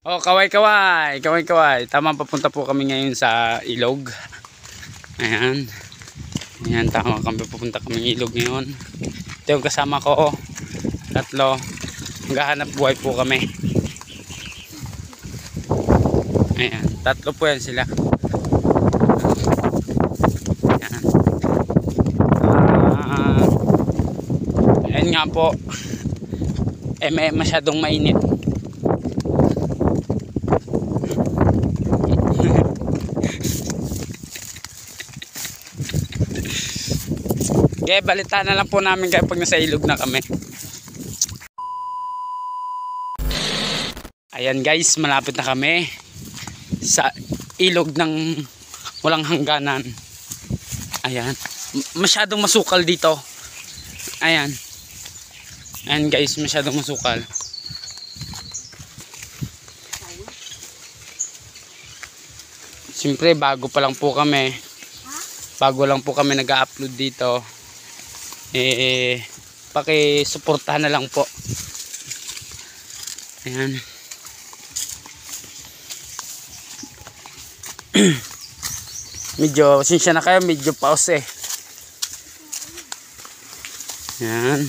Oh, kaway kaway, kaway kaway. Tama, papunta po kami ngayon sa ilog. Ayan. Ayan, tama kami, pupunta kami ilog ngayon. Ito yung kasama ko. Tatlo. Maghahanap buhay po kami. Ayan, tatlo po yan sila. Ayan. Ayan nga po. May masyadong mainit. Okay, balitaan na lang po namin kayo pag nasa ilog na kami. Ayan guys, malapit na kami sa ilog ng walang hangganan. Ayan, masyadong masukal dito. Ayan. Ayan guys, masyadong masukal. Siyempre, bago pa lang po kami. Bago lang po kami nag-upload dito. Paki-suportahan na lang po. Ayan. Medyo, pasensya na kayo, medyo pause eh. Ayan.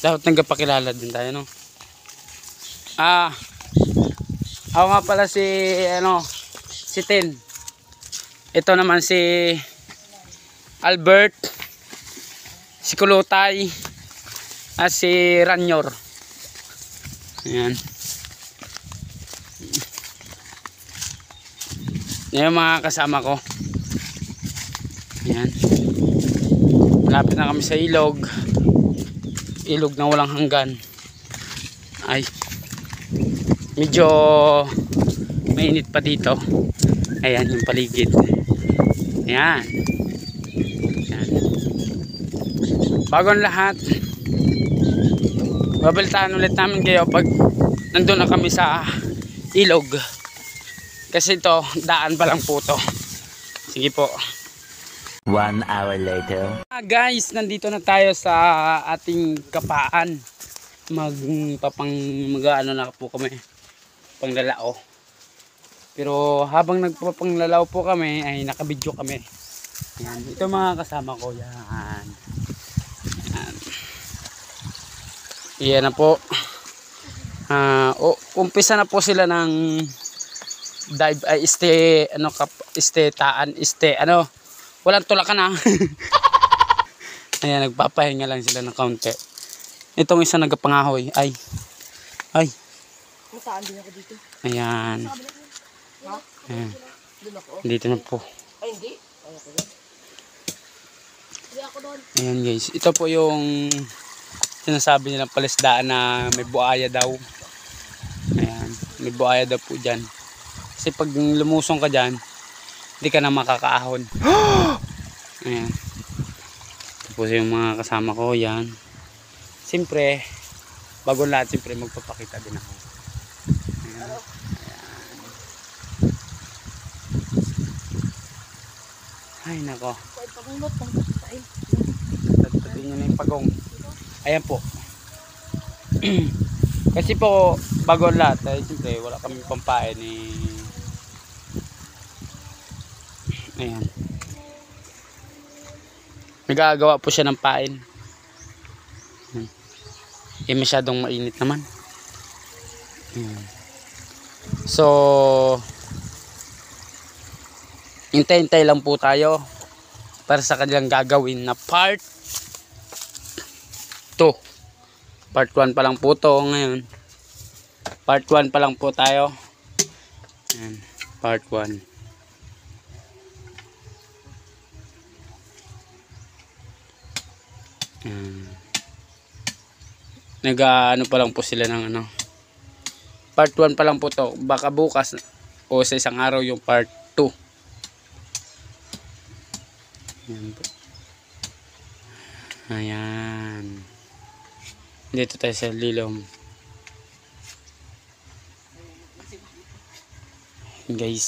Dapat nagpakilala din tayo, no? Ako nga pala si Tin. Ito naman si Albert, si Kulutay, at si Ranyor. Ayan. Yan yung mga kasama ko. Ayan. Malapit na kami sa ilog. Ilog na walang hanggan. Ay, medyo mainit pa dito. Ayan yung paligid. Ayan. Ayan. Bagong lahat, babalitaan ulit namin kayo pag nandun na kami sa ilog. Kasi ito, daan pa lang po to. Sige po. 1 hour later. Guys, nandito na tayo sa ating kapaan. Mag-ano na po kami, panglalao. Pero habang nagpapanglalao po kami ay nakabidyo kami. Yan, ito mga kasama ko. Yan. Yan. Yan na po. Umpisa na po sila ng dive ay walang tulakan na. Ayan, nagpapahinga lang sila ng kaunti. Itong isa nagpapangahoy. Ay. Mataan din ako dito. Ayan. Ayan. Dito na po. Ay, hindi. Hindi ako doon. Ayan guys. Ito po yung sinasabi nilang palisdaan na may buaya daw. Ayan. May buaya daw po dyan. Kasi pag lumusong ka dyan, hindi ka na makakaahon. Ayan. Ito po yung mga kasama ko. Yan. Siyempre, bago lahat, siyempre magpapakita din ako. Ayan. Ayan. Ay, nako. Tatatin nyo na yung pagong. Ayan po. Kasi po, bago lahat, ay siyempre, wala kami pampain eh. Ayan. Nagagawa po siya ng pain. Masyadong mainit naman. So, hintay-hintay lang po tayo para sa kanilang gagawin na part 2. Part 1 pa lang po to ngayon. Part 1 pa lang po tayo. Ayan, part 1. Nag-ano pa lang po sila ng part 1 pa lang po to. Baka bukas o sa isang araw yung part 2. Ayan po. Ayan. Dito tayo sa Lilom. Guys,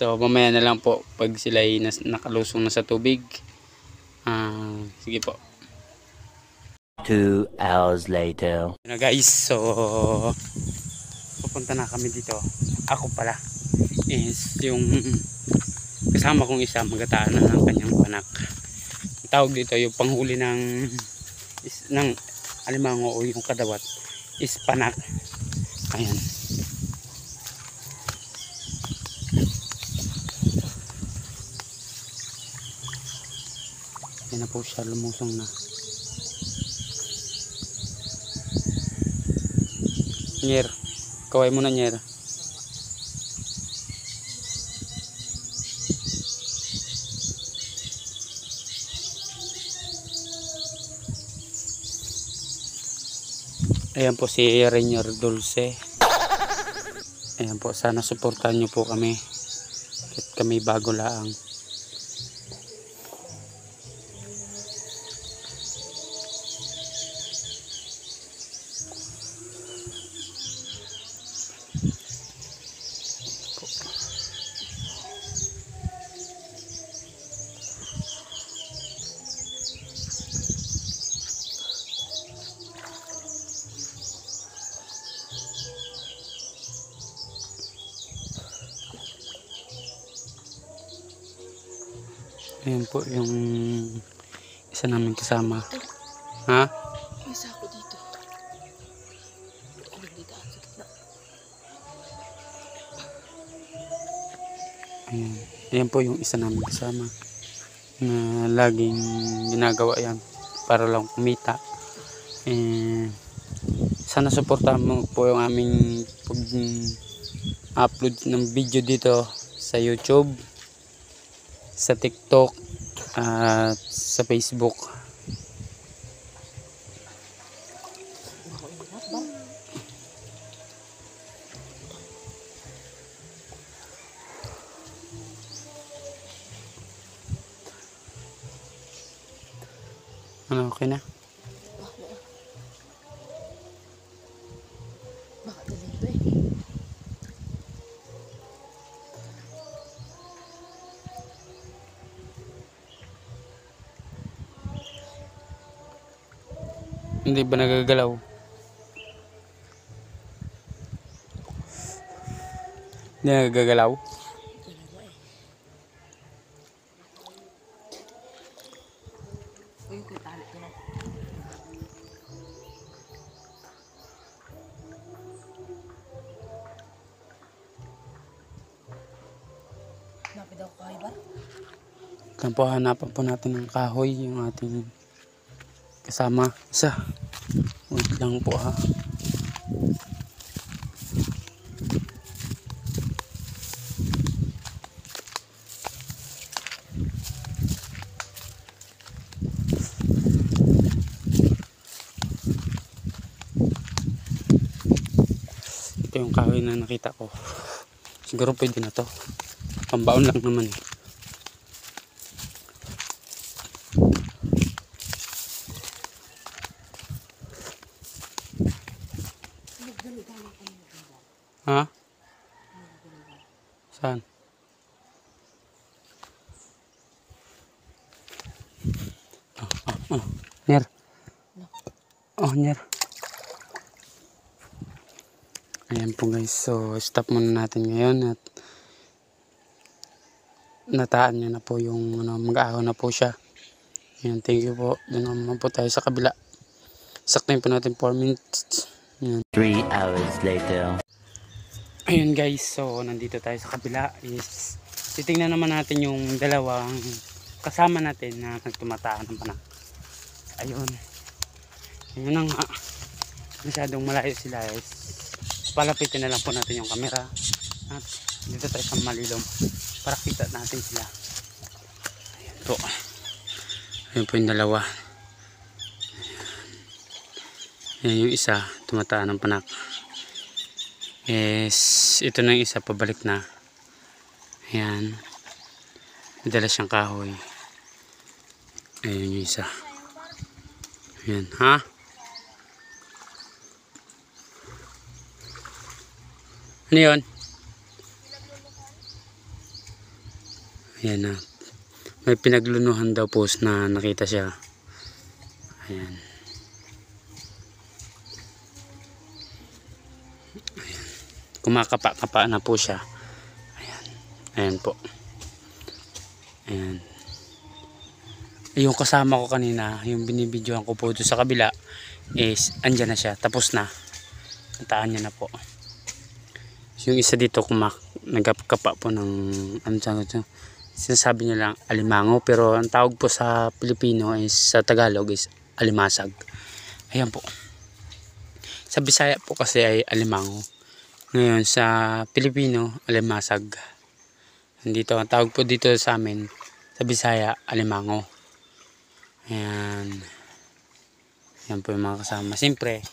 so mamaya na lang po pag sila ay nakalusong na sa tubig. Sige po. 2 hours later. Yun na guys, so pupunta na kami dito. Ako pala is yung kasama kong isa magataan na ng kanyang panak. Ang tawag dito yung panghuli ng alimango o yung kadawat is panak. Ayan. Yan na po siya, lumusong na. Nyer, kaway mo na Nyer. Ayan po si Rainier Dulce. Ayan po, sana suportahan nyo po kami. Kahit kami bago laang. Ayan po yung isa namin kasama. Ha? May isa ako dito. Ano dito? Sa gitna. Ayan. Ayan po yung isa namin kasama. Na laging ginagawa yan para lang kumita. Sana suportahan mo po yung aming pag-upload ng video dito sa YouTube, sa TikTok at sa Facebook. Ano, okay na? Baka dalhin to eh. Hindi ba nagagalaw? Hindi nagagalaw? Dalawa eh. Uy, yung tali ko na. Napid ako kayo ba? Kaya po hanapan po natin ng kahoy yung ating kasama. Isa. Wait lang po ha. Ito yung kahoy na nakita ko. Siguro pwede na to. Pambaon lang naman eh. Ha? Saan? Nyer. Oh, Nyer. Ayan po guys. So, stop muna natin ngayon at nataan nyo na po yung mag-ahon na po siya. Ayan, thank you po. Doon naman po tayo sa kabila. Saktayin po natin 4 minutes. Ayan. 3 hours later. Ayun guys, so nandito tayo sa kabila is titingnan naman natin yung dalawang kasama natin na nagtumataan ng panak. Ayun. Ayun nga. Masyadong malayo sila is palapitin na lang po natin yung camera at dito tayo sa malilom para kita natin sila. Ayun po. Ayun po yung dalawa. Ayun yung isa tumataan ng panak. Yes, ito na yung isa pabalik na. Ayan. Dala siyang kahoy. Ayun yung isa. Ayan, ha? Ano yun? Ayan na. May pinaglunuhan daw post na nakita siya. Ayan. kumakapa-kapa na po siya. Ayan. Ayan po. Ayan. Yung kasama ko kanina, yung binibidyohan ko po doon sa kabila is andyan na siya, tapos na. Nataan niya na po. Yung isa dito nagkapa po ng sinasabi niya lang alimango, pero ang tawag po sa Pilipino is sa Tagalog is alimasag. Ayan po. Sa Bisaya po kasi ay alimango. Ngayon sa Pilipino alimasag. Dito ang tawag po dito sa amin sa Bisaya alimango. Ayan. Yan po yung mga kasama. Siyempre,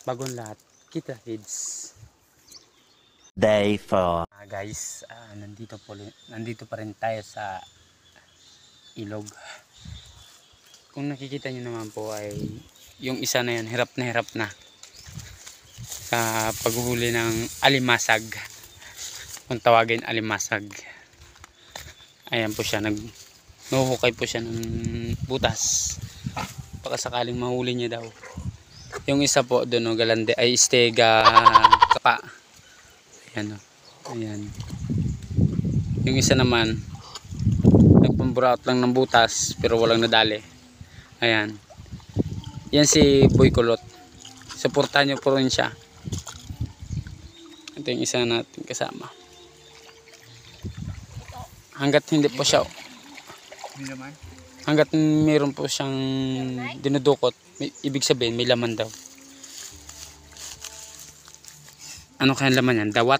bagong lahat, kita kids. Day 4. Guys, nandito pa rin tayo sa ilog. Kung nakikita nyo naman po ay yung isa na yun, hirap na sa paghuhuli ng alimasag. Kung tawagin alimasag. Ayan po siya, nuhukay po siya ng butas. Baka sakaling mahuli niya daw. Yung isa po doon, galande, ay istega kapa. Ayan o. Ayan. Yung isa naman, nagpamburaot lang ng butas, pero walang nadali. Ayan. Yan si Boy Kulot. Suportahan nyo po rin siya. Ito yung isa natin kasama. Hanggat hindi po siya, hanggat meron po siyang dinudukot, ibig sabihin may laman daw. Ano kaya laman yan? Dawat.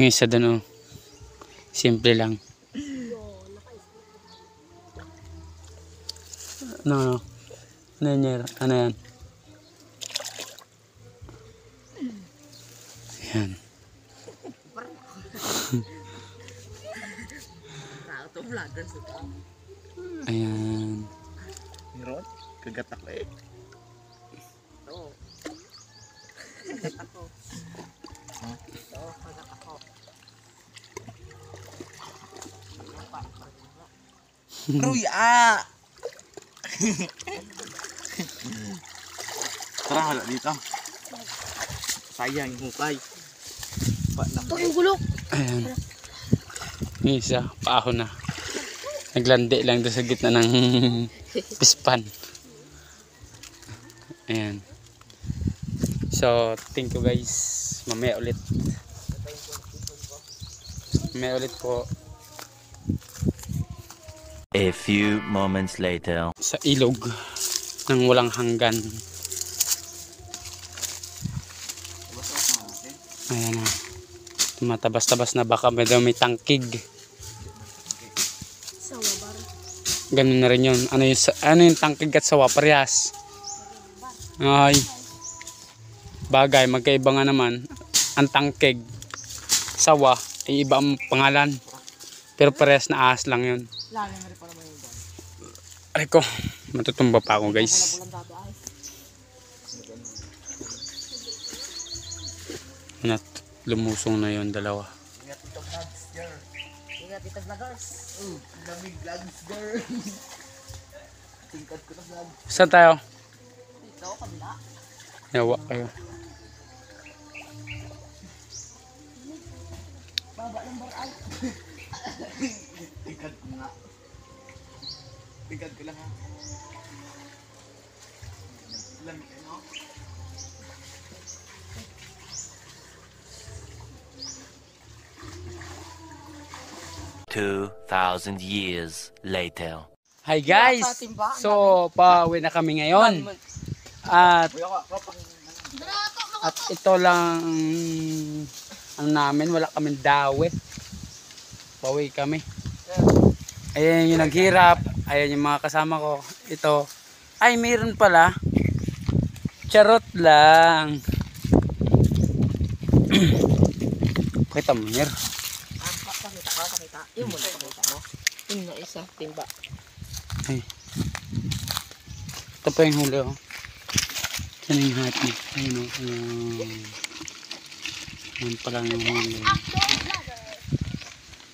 Yung isa doon, oh. Simple lang. Ano yan? Ano yan? Ayan. Ayan. Meron? Kagat ako eh. Oo. Kagat ako. Oo, kagat ako. Ruy, ah! Tara, hala dito. Sayang yung hukay. Ito yung gulok. Ayan. Yung isa, paahon na. Naglandi lang doon sa gitna ng pispan. Ayan. So, thank you guys. Mamaya ulit. Mamaya ulit po. A few moments later. Sa ilog ng walang hanggan. Ayan na. Tumatabas-tabas na, baka may tangkig. Sawa bar. Ganun na rin yun. Ano yung tangkig at sawa? Parehas. Ay. Bagay, magkaiba nga naman. Ang tangkig, sawa, ay iba ang pangalan. Pero parehas na ahas lang yun. Lalo na rin pa naman yung ban. Ay ko, matutumba pa ako guys. Bulan dati ay. At lumusong na yon dalawa. Ingat ito vlogs, girl. Ingat ito vloggers. Lamig vlogs, girl. Tingkad ko na vlog. Saan tayo? Dito, kabila. Yawa kayo. Baba ng bar ay. Tingkad ko nga. Tingkad ko lang ha. Lamig kayo mo? 2,000 years later. Hi guys! So, pauwi na kami ngayon. At ito lang ang namin, wala kaming dawe. Pauwi kami. Ayan yung naghirap. Ayan yung mga kasama ko. Ito. Ay, mayroon pala. Charot lang. Pakita mo, Nyer. Pakita. Yung muna pakita mo. Yung na isa, timba. Ay. Ito pa yung huli, oh. Saan yung hati? Ayun, oh. Ayan pala yung huli.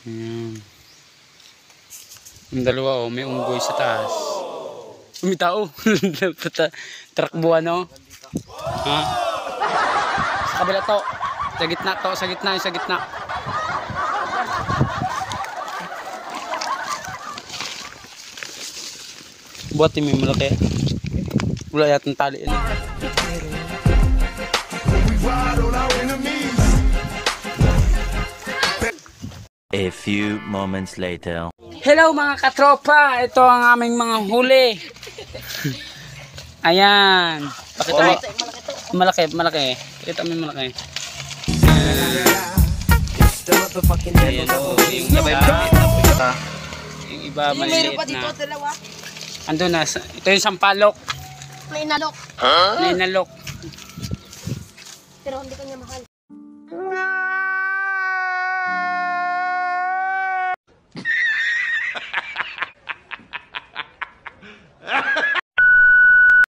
Ayan. Yung dalawa oh, may unggoy sa taas. May tao. Trakbuhan no? Ha? Sa kabila to. Sa gitna to, sa gitna, sa gitna. Buhat may malaki. Wala yatang tali yun. A few moments later. Hello mga katropa! Ito ang aming mga huli. Ayan. Pakita mo. Malaki, malaki. Pakita mo yung malaki. Ayan o. Yung iba. Yung iba maliliit Mayroon pa dito, na. dalawa. Andun na. Ito yung sampalok. May inalok. Na inalok. Pero hindi kanya mahal.